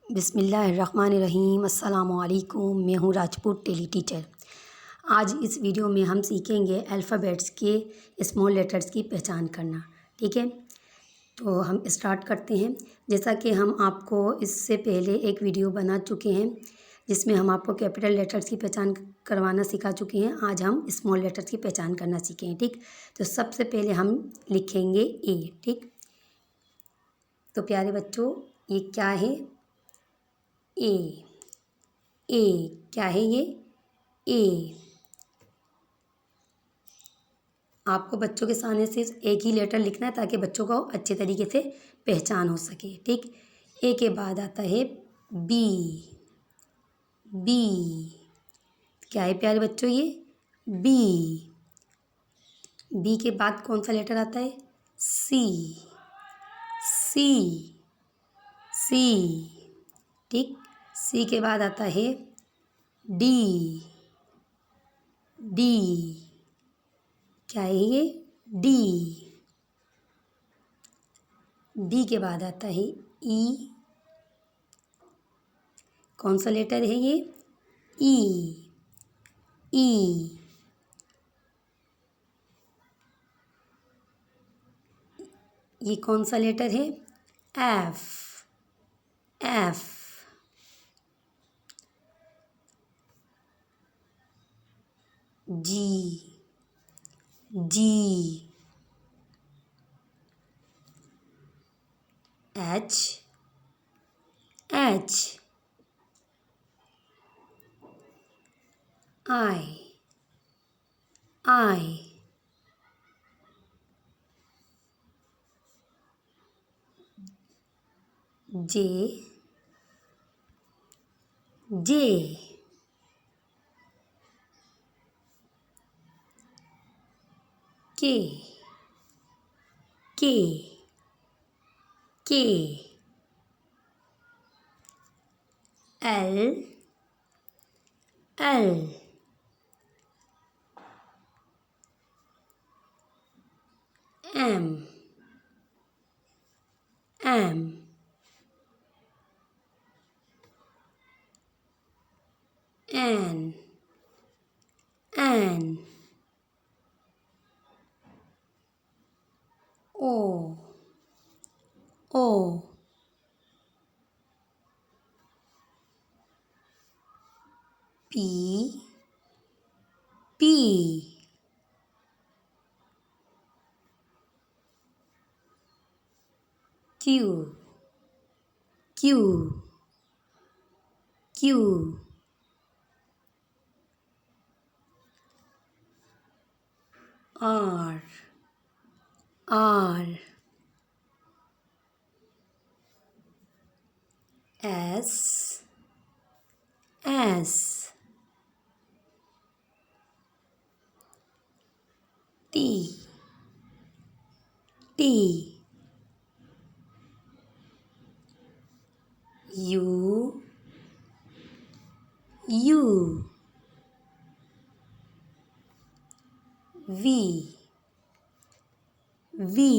बिस्मिल्लाहिर्रहमानिर्रहीम। अस्सलामुअलैकुम। मैं हूँ राजपूत टेली टीचर। आज इस वीडियो में हम सीखेंगे अल्फ़ाबेट्स के स्मॉल लेटर्स की पहचान करना। ठीक है, तो हम स्टार्ट करते हैं। जैसा कि हम आपको इससे पहले एक वीडियो बना चुके हैं जिसमें हम आपको कैपिटल लेटर्स की पहचान करवाना सिखा चुके हैं। आज हम स्मॉल लेटर्स की पहचान करना सीखें। ठीक, तो सबसे पहले हम लिखेंगे ए। ठीक, तो प्यारे बच्चों, ये क्या है? ए। ए क्या है? ये ए। आपको बच्चों के सामने सिर्फ एक ही लेटर लिखना है ताकि बच्चों को अच्छे तरीके से पहचान हो सके। ठीक, ए के बाद आता है बी। बी क्या है प्यारे बच्चों? ये बी। बी के बाद कौन सा लेटर आता है? सी। सी। सी। ठीक, सी के बाद आता है डी। डी क्या है? ये डी। डी के बाद आता है ई। कौन सा लेटर है ये? ई। ई। ये कौन सा लेटर है? F. F. G. G. H. H. I. I. J. J. K. K. K. L. L. M. M. N. N. O. O. P. P. Q. Q. Q. R. R. S. S. T. T. U. U. V. V.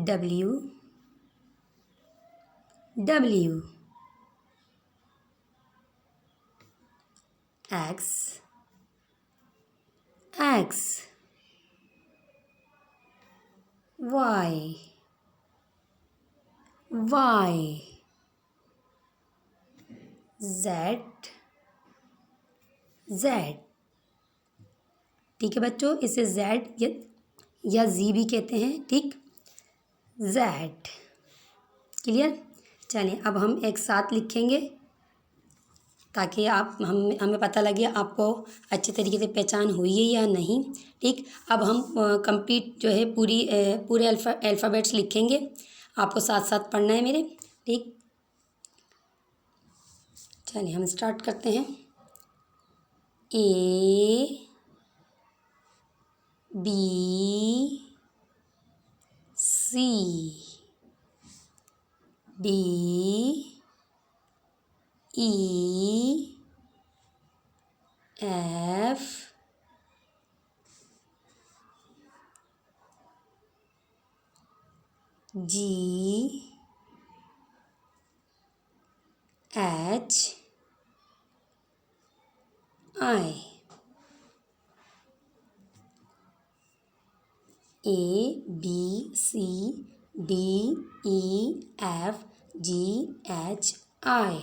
W. W. X. X. Y. Y. Z. Z. ठीक है बच्चों, इसे Z या जी भी कहते हैं। ठीक, Z. Clear? चलिए अब हम एक साथ लिखेंगे ताकि आप हमें पता लगे आपको अच्छे तरीके से पहचान हुई है या नहीं। ठीक, अब हम कंप्लीट जो है पूरे अल्फ़ाबेट्स लिखेंगे। आपको साथ साथ पढ़ना है मेरे। ठीक, चलिए हम स्टार्ट करते हैं। A. B. C. D. E. F. G. H I, A B C D E F G H I,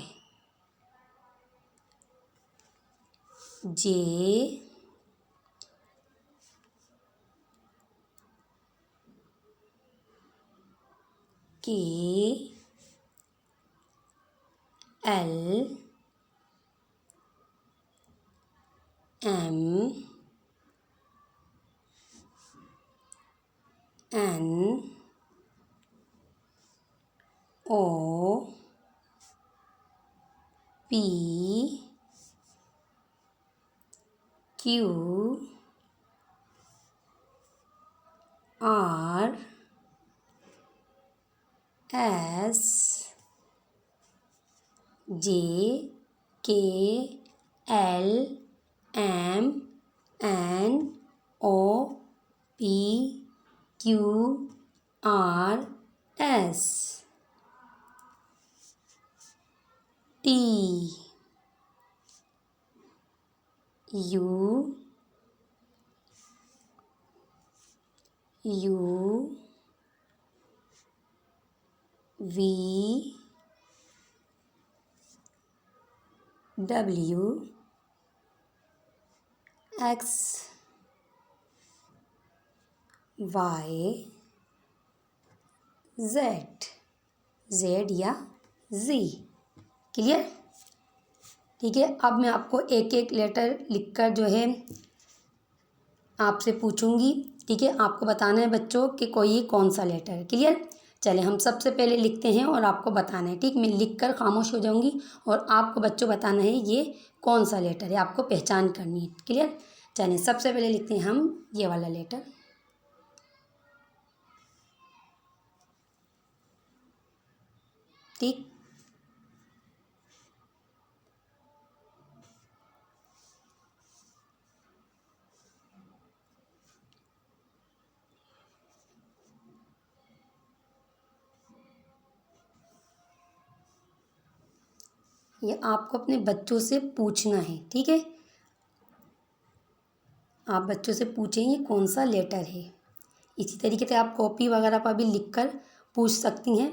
J K L M N O P Q R S J K L M N O P Q R S T U V W X Y Z, Z या Z. Clear? ठीक है, अब मैं आपको एक एक letter लिखकर जो है आपसे पूछूंगी। ठीक है, आपको बताना है बच्चों कि कोई कौन सा लेटर है। क्लियर? चले हम सबसे पहले लिखते हैं और आपको बताना है। ठीक, मैं लिखकर खामोश हो जाऊंगी और आपको बच्चों बताना है ये कौन सा लेटर है, आपको पहचान करनी है। क्लियर? चलिए सबसे पहले लिखते हैं हम ये वाला लेटर। ठीक, ये आपको अपने बच्चों से पूछना है। ठीक है, आप बच्चों से पूछें ये कौन सा लेटर है। इसी तरीके से आप कॉपी वगैरह पर भी लिखकर पूछ सकती हैं।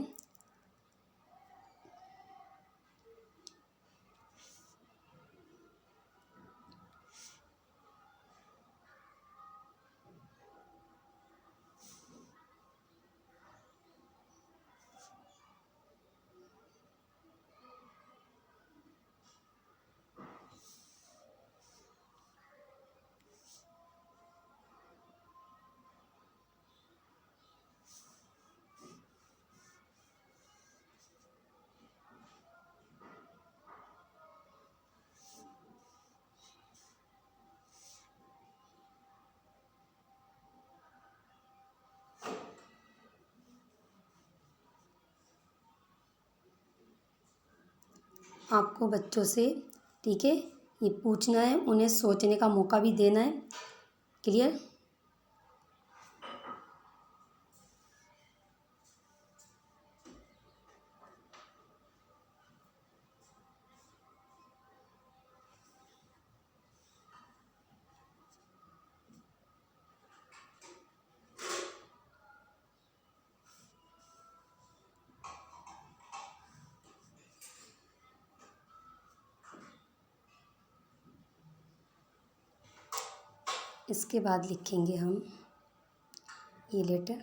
आपको बच्चों से, ठीक है, ये पूछना है, उन्हें सोचने का मौका भी देना है। क्लियर? इसके बाद लिखेंगे हम ये लेटर।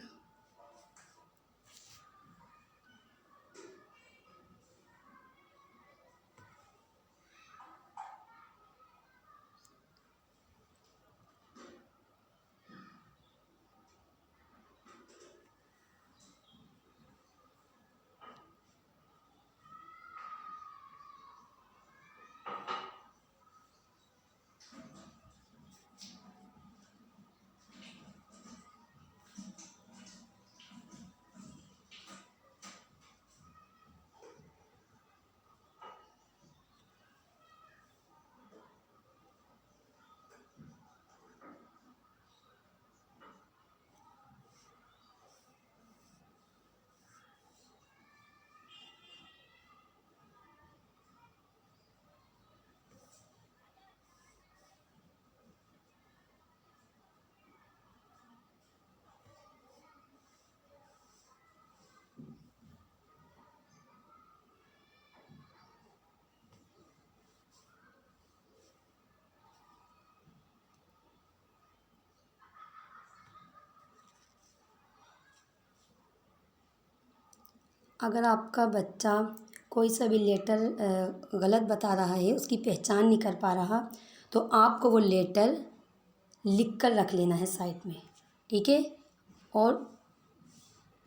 अगर आपका बच्चा कोई सा भी लेटर गलत बता रहा है, उसकी पहचान नहीं कर पा रहा, तो आपको वो लेटर लिख कर रख लेना है साइड में, ठीक है। और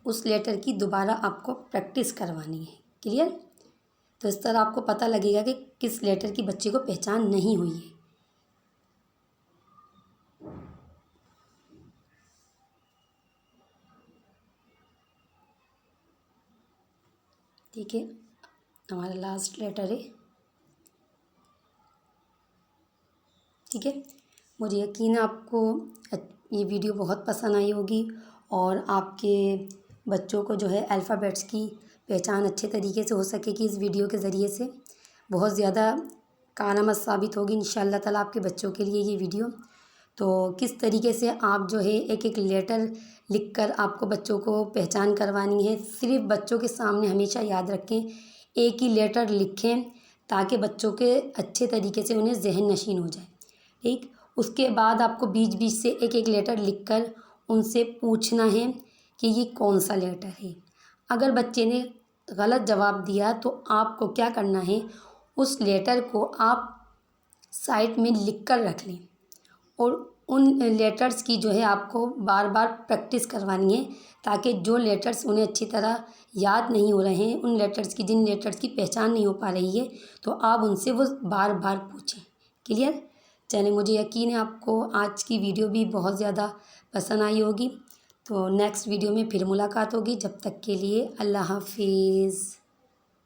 उस लेटर की दोबारा आपको प्रैक्टिस करवानी है। क्लियर? तो इस तरह आपको पता लगेगा कि किस लेटर की बच्चे को पहचान नहीं हुई है। ठीक है, हमारा लास्ट लेटर है। ठीक है, मुझे यकीन है आपको ये वीडियो बहुत पसंद आई होगी और आपके बच्चों को जो है अल्फ़ाबेट्स की पहचान अच्छे तरीके से हो सकेगी। इस वीडियो के ज़रिए से बहुत ज़्यादा कारआमद साबित होगी इंशाअल्लाह ताला आपके बच्चों के लिए ये वीडियो। तो किस तरीके से आप जो है एक एक लेटर लिखकर आपको बच्चों को पहचान करवानी है। सिर्फ बच्चों के सामने हमेशा याद रखें, एक ही लेटर लिखें ताकि बच्चों के अच्छे तरीके से उन्हें ज़हन नशीन हो जाए। ठीक, उसके बाद आपको बीच बीच से एक एक लेटर लिखकर उनसे पूछना है कि ये कौन सा लेटर है। अगर बच्चे ने गलत जवाब दिया तो आपको क्या करना है, उस लेटर को आप साइड में लिख कर रख लें और उन लेटर्स की जो है आपको बार बार प्रैक्टिस करवानी है ताकि जो लेटर्स उन्हें अच्छी तरह याद नहीं हो रहे हैं, उन लेटर्स की जिन लेटर्स की पहचान नहीं हो पा रही है, तो आप उनसे वो बार बार पूछें। क्लियर? चलिए, मुझे यकीन है आपको आज की वीडियो भी बहुत ज़्यादा पसंद आई होगी। तो नेक्स्ट वीडियो में फिर मुलाकात होगी। जब तक के लिए अल्लाह हाफिज़।